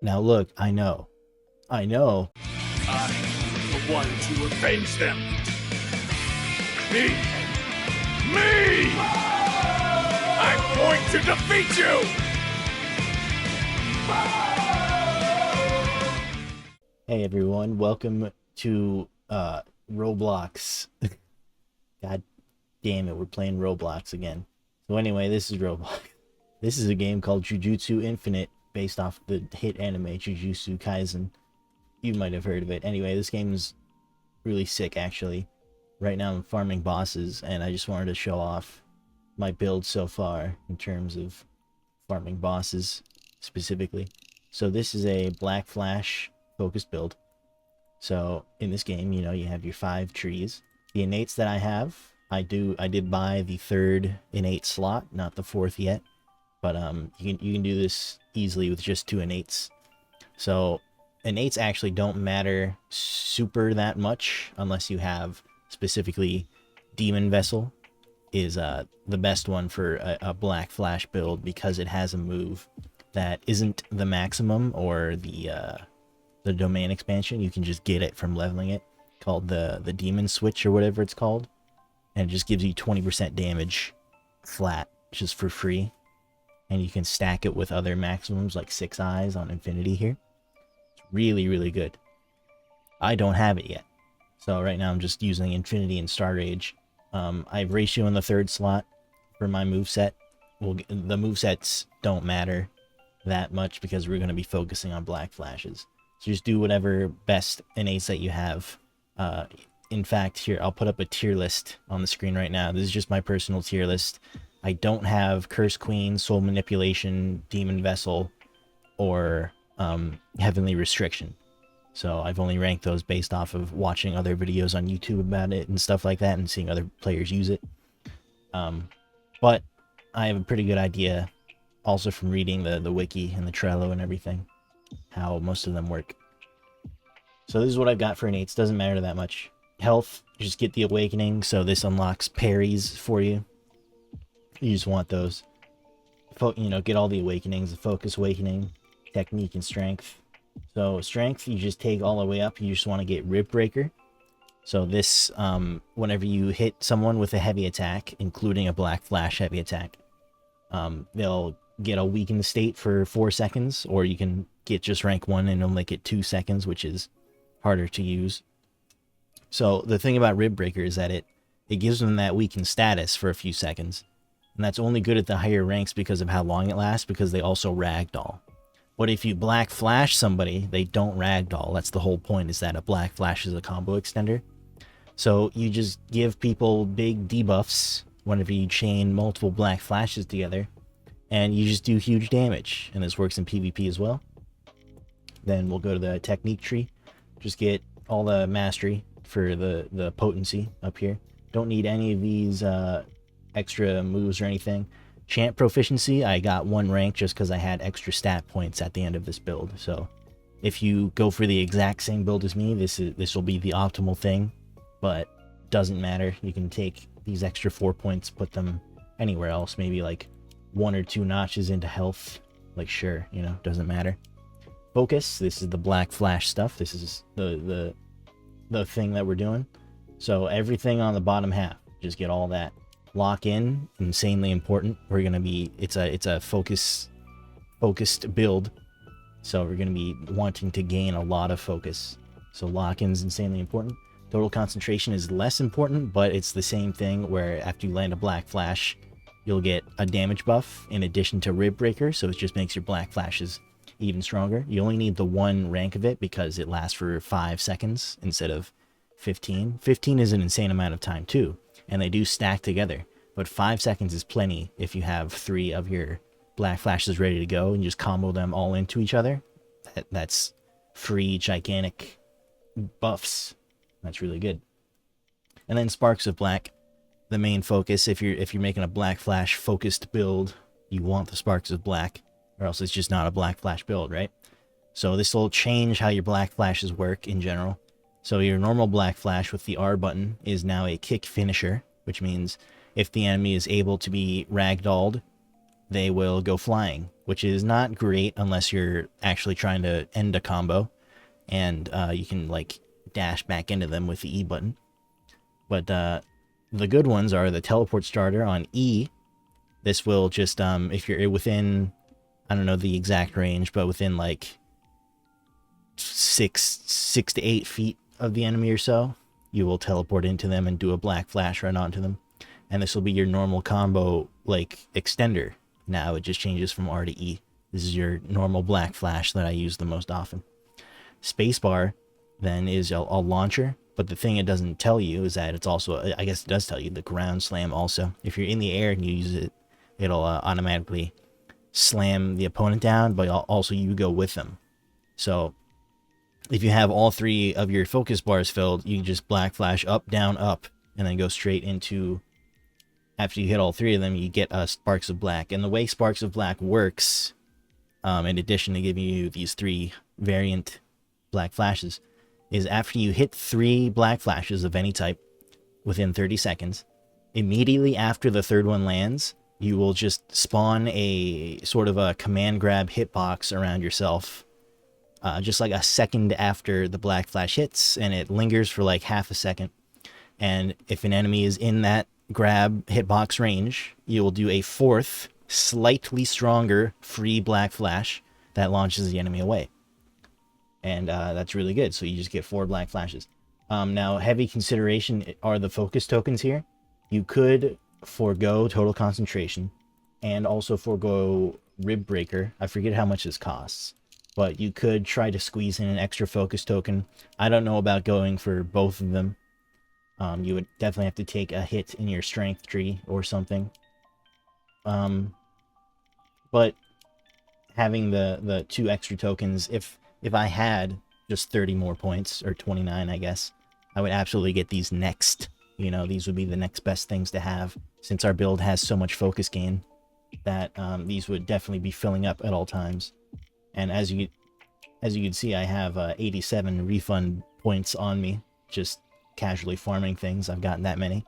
Now look, I know. I know. I'm the one to avenge them. Me! Me! I'm going to defeat you! Hey everyone, welcome to Roblox. God damn it, we're playing Roblox again. So anyway, this is Roblox. This is a game called Jujutsu Infinite, based off the hit anime Jujutsu Kaisen. You might have heard of it. Anyway, this game is really sick actually. Right now I'm farming bosses, and I just wanted to show off my build so far in terms of farming bosses specifically. So this is a Black Flash focused build. So in this game, you know, you have your 5 trees. The innates that I have, I did buy the 3rd innate slot, not the 4th yet. But you can do this easily with just 2 innates. So innates actually don't matter super that much unless you have specifically Demon Vessel is the best one for a Black Flash build, because it has a move that isn't the maximum or the domain expansion. You can just get it from leveling it, called the Demon Switch or whatever it's called, and it just gives you 20% damage flat just for free. And you can stack it with other maximums like 6 Eyes on Infinity here. It's really, really good. I don't have it yet, so right now I'm just using Infinity and Star Rage. I have Ratio in the 3rd slot for my moveset. Well, the movesets don't matter that much because we're going to be focusing on Black Flashes. So just do whatever best innates that you have. In fact, here, I'll put up a tier list on the screen right now. This is just my personal tier list. I don't have Curse Queen, Soul Manipulation, Demon Vessel, or Heavenly Restriction. So I've only ranked those based off of watching other videos on YouTube about it and stuff like that, and seeing other players use it. But I have a pretty good idea, also from reading the wiki and the Trello and everything, how most of them work. So this is what I've got for innates. Doesn't matter that much. Health, just get the Awakening, so this unlocks parries for you. You just want those. You know, get all the awakenings, the Focus Awakening, Technique, and Strength. So Strength, you just take all the way up. You just want to get Rib Breaker. So this, whenever you hit someone with a heavy attack, including a Black Flash heavy attack, they'll get a weakened state for 4 seconds, or you can get just rank 1 and it'll make it 2 seconds, which is harder to use. So the thing about Rib Breaker is that it gives them that weakened status for a few seconds. And that's only good at the higher ranks because of how long it lasts, because they also ragdoll. But if you Black Flash somebody, they don't ragdoll. That's the whole point, is that a Black Flash is a combo extender. So you just give people big debuffs whenever you chain multiple Black Flashes together, and you just do huge damage. And this works in PvP as well. Then we'll go to the Technique tree. Just get all the mastery for the potency up here. Don't need any of these extra moves or anything. Chant proficiency, I got 1 rank just because I had extra stat points at the end of this build. So if you go for the exact same build as me, this will be the optimal thing, but doesn't matter. You can take these extra 4 points, put them anywhere else, maybe like 1 or 2 notches into health. Like, sure, you know, doesn't matter. Focus, this is the Black Flash stuff. This is the thing that we're doing. So everything on the bottom half, just get all that. Lock in, insanely important. We're gonna be, it's a focused build, so we're gonna be wanting to gain a lot of focus. So lock in is insanely important. Total concentration is less important, but it's the same thing, where after you land a Black Flash, you'll get a damage buff in addition to Rib Breaker, so it just makes your Black Flashes even stronger. You only need the 1 rank of it because it lasts for 5 seconds instead of 15. 15 is an insane amount of time too, and they do stack together, but 5 seconds is plenty if you have 3 of your Black Flashes ready to go and you just combo them all into each other. That's free gigantic buffs. That's really good. And then Sparks of Black, the main focus. If you're making a Black Flash focused build, you want the Sparks of Black, or else it's just not a Black Flash build, right? So this will change how your Black Flashes work in general. So your normal Black Flash with the R button is now a kick finisher, which means if the enemy is able to be ragdolled, they will go flying, which is not great unless you're actually trying to end a combo, and you can like dash back into them with the E button. But the good ones are the teleport starter on E. This will just, if you're within, I don't know the exact range, but within like 6 to 8 feet of the enemy or so, you will teleport into them and do a black flash right onto them. And this will be your normal combo, like, extender. Now it just changes from R to E. This is your normal black flash that I use the most often. Spacebar, then, is a launcher. But the thing it doesn't tell you is that it's also, I guess it does tell you, the ground slam also. If you're in the air and you use it, it'll automatically slam the opponent down, but also you go with them. So if you have all 3 of your focus bars filled, you can just black flash up, down, up, and then go straight into, after you hit all 3 of them, you get Sparks of Black. And the way Sparks of Black works, in addition to giving you these 3 variant black flashes, is after you hit 3 black flashes of any type within 30 seconds, immediately after the 3rd one lands, you will just spawn a sort of a command grab hitbox around yourself, just like a second after the black flash hits, and it lingers for like half a second. And if an enemy is in that grab hitbox range, you will do a 4th, slightly stronger free black flash that launches the enemy away. And that's really good. So you just get 4 black flashes. Now, heavy consideration are the focus tokens here. You could forego total concentration and also forego rib breaker. I forget how much this costs, but you could try to squeeze in an extra focus token. I don't know about going for both of them. You would definitely have to take a hit in your strength tree or something. But having the 2 extra tokens, if I had just 30 more points, or 29, I guess, I would absolutely get these next. You know, these would be the next best things to have, since our build has so much focus gain, that these would definitely be filling up at all times. And as you can see, I have 87 refund points on me, just casually farming things. I've gotten that many.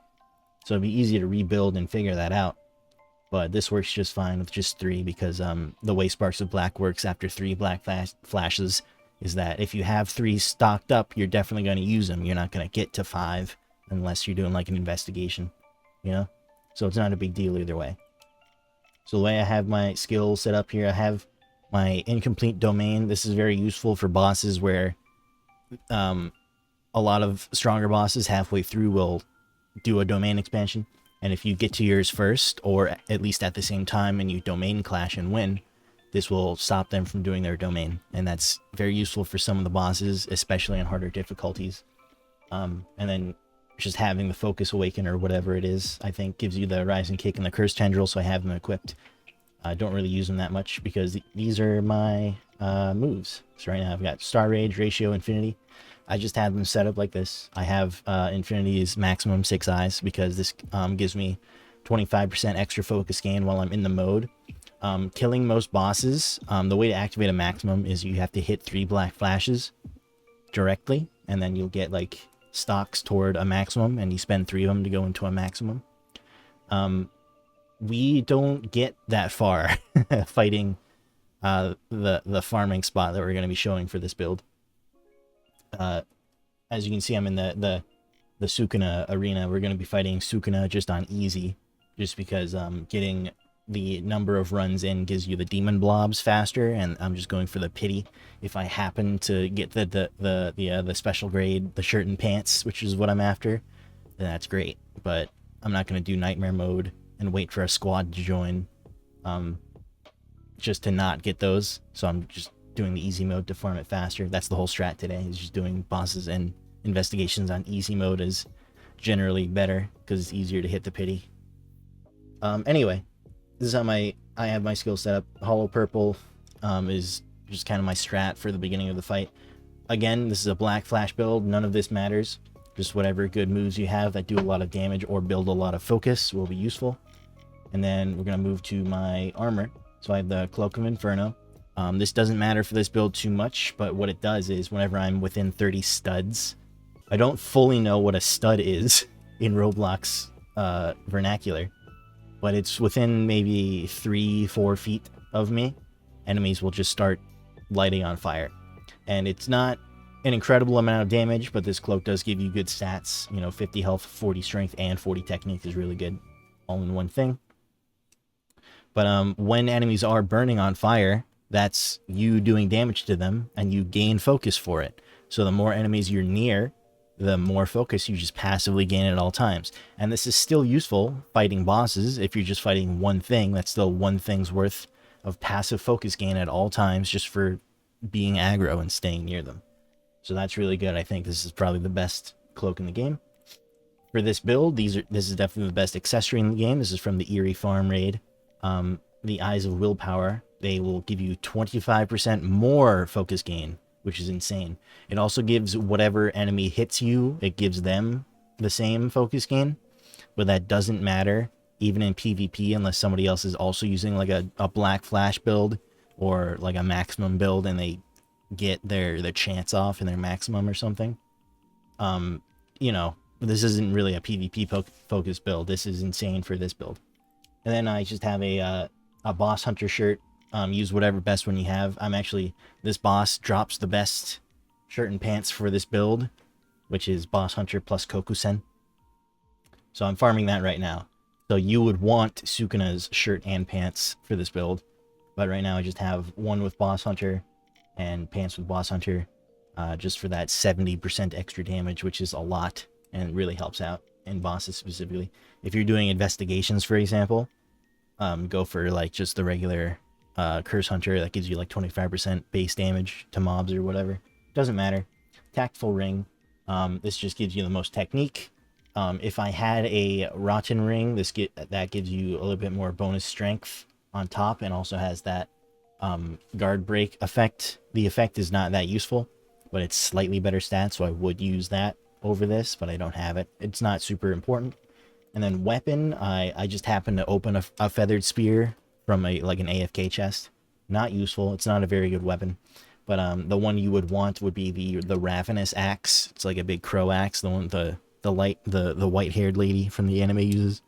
So it'd be easy to rebuild and figure that out. But this works just fine with just 3, because the way Sparks of Black works after 3 black flashes is that if you have 3 stocked up, you're definitely going to use them. You're not going to get to 5 unless you're doing like an investigation, you know? So it's not a big deal either way. So the way I have my skills set up here, I have my incomplete domain. This is very useful for bosses where a lot of stronger bosses halfway through will do a domain expansion. And if you get to yours first, or at least at the same time, and you domain clash and win, this will stop them from doing their domain. And that's very useful for some of the bosses, especially on harder difficulties. And then just having the Focus Awaken or whatever it is, I think gives you the Rising Kick and the Curse Tendril, so I have them equipped. I don't really use them that much because these are my moves. So right now I've got Star Rage, Ratio, Infinity. I just have them set up like this. I have Infinity's maximum 6 eyes because this gives me 25% extra focus gain while I'm in the mode. Killing most bosses, the way to activate a maximum is you have to hit 3 black flashes directly, and then you'll get like stocks toward a maximum, and you spend 3 of them to go into a maximum. We don't get that far fighting the farming spot that we're going to be showing for this build. As you can see, I'm in the Sukuna arena. We're going to be fighting Sukuna just on easy, just because getting the number of runs in gives you the demon blobs faster, and I'm just going for the pity. If I happen to get the special grade, the shirt and pants, which is what I'm after, then that's great. But I'm not going to do nightmare mode and wait for a squad to join just to not get those. So I'm just doing the easy mode to farm it faster. That's the whole strat today, is just doing bosses and investigations on easy mode is generally better because it's easier to hit the pity. Anyway, this is how I have my skill set up. Hollow Purple is just kind of my strat for the beginning of the fight. Again, this is a black flash build. None of this matters. Just whatever good moves you have that do a lot of damage or build a lot of focus will be useful. And then we're going to move to my armor. So I have the Cloak of Inferno. This doesn't matter for this build too much, but what it does is whenever I'm within 30 studs, I don't fully know what a stud is in Roblox vernacular, but it's within maybe 3-4 feet of me, enemies will just start lighting on fire. And it's not an incredible amount of damage, but this cloak does give you good stats. You know, 50 health, 40 strength, and 40 technique is really good, all in one thing. But when enemies are burning on fire, that's you doing damage to them, and you gain focus for it. So the more enemies you're near, the more focus you just passively gain at all times. And this is still useful fighting bosses. If you're just fighting one thing, that's still one thing's worth of passive focus gain at all times, just for being aggro and staying near them. So that's really good. I think this is probably the best cloak in the game. For this build, this is definitely the best accessory in the game. This is from the Eerie Farm raid. The Eyes of Willpower, they will give you 25% more focus gain, which is insane. It also gives whatever enemy hits you, it gives them the same focus gain, but that doesn't matter even in PvP unless somebody else is also using like a Black Flash build or like a maximum build and they get their chance off in their maximum or something. You know, this isn't really a PvP focus build. This is insane for this build. And then I just have a boss hunter shirt. Use whatever best one you have. This boss drops the best shirt and pants for this build, which is boss hunter plus Kokusen. So I'm farming that right now. So you would want Sukuna's shirt and pants for this build, but right now I just have one with boss hunter and pants with boss hunter, just for that 70% extra damage, which is a lot and really helps out in bosses specifically. If you're doing investigations, for example, go for like just the regular Curse Hunter that gives you like 25% base damage to mobs or whatever. Doesn't matter. Tactful Ring. This just gives you the most technique. If I had a Rotten Ring, that gives you a little bit more bonus strength on top, and also has that guard break effect. The effect is not that useful, but it's slightly better stats, so I would use that over this, but I don't have it. It's not super important. And then weapon, I just happened to open a feathered spear from like an AFK chest. Not useful. It's not a very good weapon. But the one you would want would be the Ravenous Axe. It's like a big crow axe. The one the white-haired lady from the anime uses.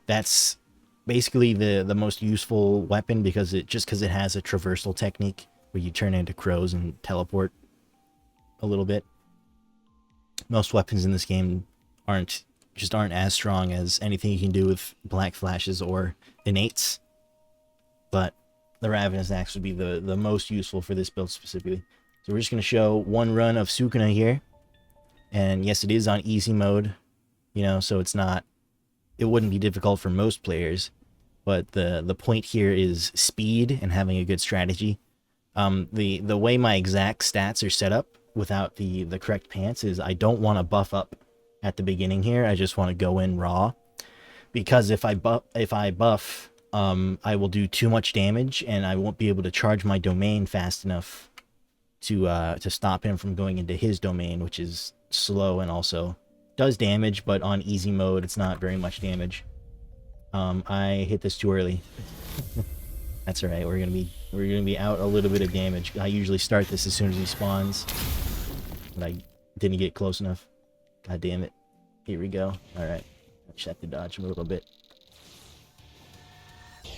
That's basically the most useful weapon because it has a traversal technique where you turn into crows and teleport a little bit. Most weapons in this game aren't as strong as anything you can do with Black Flashes or Innates. But the Ravenous Axe would be the most useful for this build specifically. So we're just going to show one run of Sukuna here. And yes, it is on easy mode, you know, so it wouldn't be difficult for most players. But the point here is speed and having a good strategy. The way my exact stats are set up without the correct pants is I don't want to buff up at the beginning here. I just want to go in raw, because if I buff, I will do too much damage and I won't be able to charge my domain fast enough to stop him from going into his domain, which is slow and also does damage, but on easy mode it's not very much damage. I hit this too early. That's alright. We're gonna be out a little bit of damage. I usually start this as soon as he spawns, but I didn't get close enough. God damn it. Here we go. Alright. I just have to dodge him a little bit. Do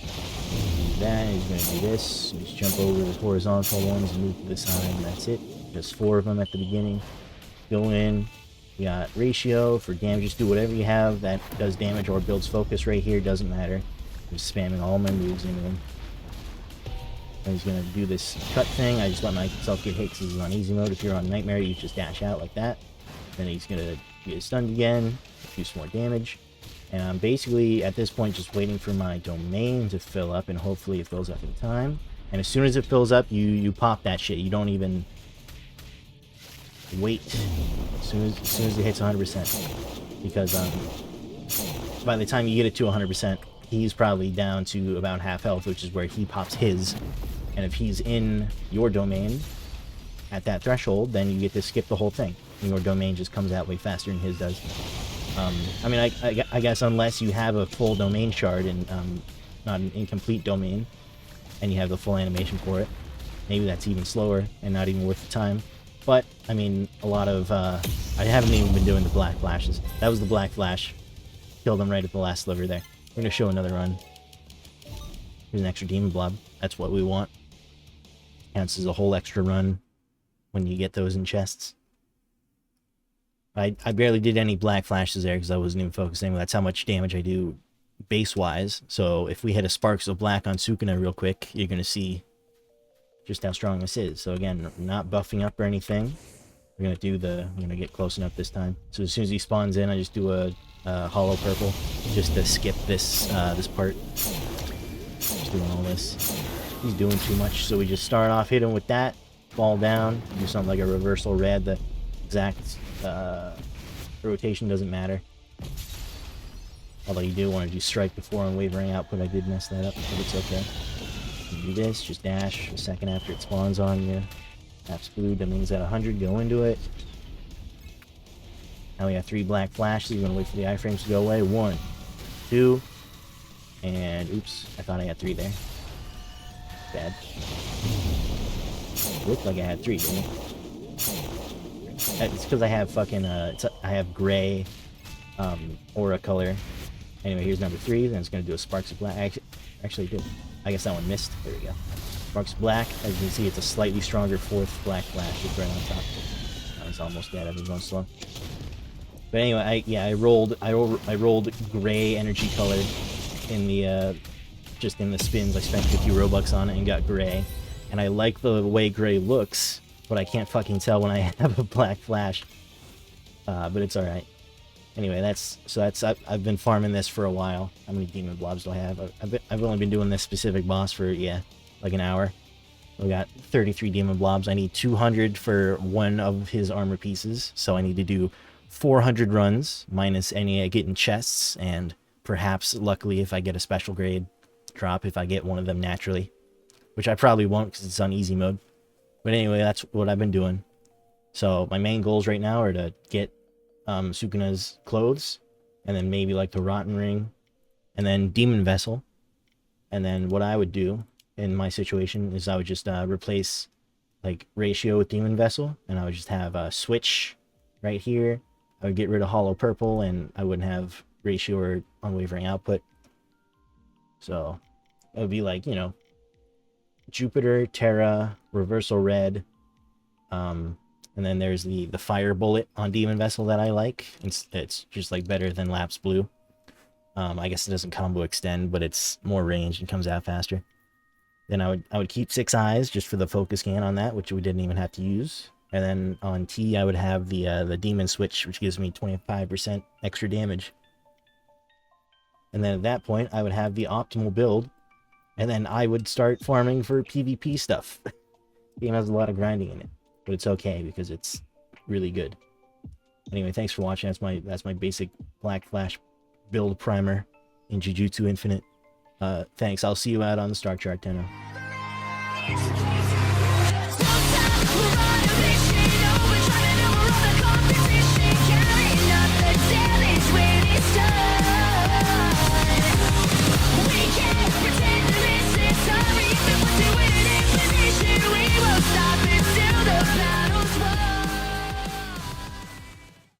that. He's gonna do this. Just jump over the horizontal ones and move to the side, and that's it. Just 4 of them at the beginning. Go in. We got ratio for damage. Just do whatever you have that does damage or builds focus right here. Doesn't matter. I'm just spamming all my moves into him. And he's gonna do this cut thing. I just let myself get hit because he's on easy mode. If you're on Nightmare, you just dash out like that. Then he's gonna get stunned again, do some more damage. And I'm basically, at this point, just waiting for my domain to fill up, and hopefully it fills up in time. And as soon as it fills up, you pop that shit. You don't even wait as soon as it hits 100%. Because by the time you get it to 100%, he's probably down to about half health, which is where he pops his. And if he's in your domain at that threshold, then you get to skip the whole thing. And your domain just comes out way faster than his does. I mean, I guess unless you have a full domain shard and not an incomplete domain, and you have the full animation for it, maybe that's even slower and not even worth the time. But, I mean, a lot of, I haven't even been doing the Black Flashes. That was the Black Flash. Killed him right at the last sliver there. We're gonna show another run. Here's an extra demon blob. That's what we want. Counts as a whole extra run when you get those in chests. I barely did any black flashes there because I wasn't even focusing. That's how much damage I do base-wise. So if we hit a Sparks of Black on Sukuna real quick, you're going to see just how strong this is. So again, not buffing up or anything. We're going to do the... I'm going to get close enough this time. So as soon as he spawns in, I just do a hollow purple just to skip this this part. Just doing all this. He's doing too much, so we just start off, hit him with that, fall down, do something like a reversal red. The exact rotation doesn't matter. Although you do want to do strike before unwavering output. I did mess that up, but it's okay. You do this, just dash a second after it spawns on you. Taps blue, that means at 100, go into it. Now we have 3 black flashes. You're going to wait for the iframes to go away. 1, 2, and oops, I thought I had 3 there. Bad. Looked like I had 3, didn't it? It's because I have fucking, I have gray aura color. Anyway, here's number 3. Then it's going to do a Sparks of Black. Actually did. I guess that one missed. There we go. Sparks of Black. As you can see, it's a slightly stronger 4th black flash. It's right on top. That one's almost dead. Everyone's slow. But anyway, I rolled gray energy color in the just in the spins. I spent 50 Robux on it and got gray. And I like the way gray looks, but I can't fucking tell when I have a black flash. But it's alright. Anyway, I've been farming this for a while. How many demon blobs do I have? I've only been doing this specific boss for, like an hour. We got 33 demon blobs. I need 200 for one of his armor pieces, so I need to do 400 runs, minus any I get in chests, and perhaps, luckily, if I get a special grade drop, if I get one of them naturally. Which I probably won't because it's on easy mode. But anyway, that's what I've been doing. So my main goals right now are to get Sukuna's clothes, and then maybe like the Rotten Ring, and then Demon Vessel. And then what I would do in my situation is I would just replace like Ratio with Demon Vessel, and I would just have a switch right here. I would get rid of Hollow Purple, and I wouldn't have Ratio or Unwavering Output. So it would be like, Jupiter, Terra, Reversal Red, and then there's the Fire Bullet on Demon Vessel that I like. It's just like better than Lapse Blue. I guess it doesn't combo extend, but it's more range and comes out faster. Then I would keep 6 eyes just for the focus can on that, which we didn't even have to use. And then on T, I would have the Demon Switch, which gives me 25% extra damage. And then at that point, I would have the optimal build, and then I would start farming for PvP stuff. The game has a lot of grinding in it, but it's okay because it's really good. Anyway, thanks for watching. That's my basic Black Flash build primer in Jujutsu Infinite. Thanks. I'll see you out on the Star Chart, Tenno.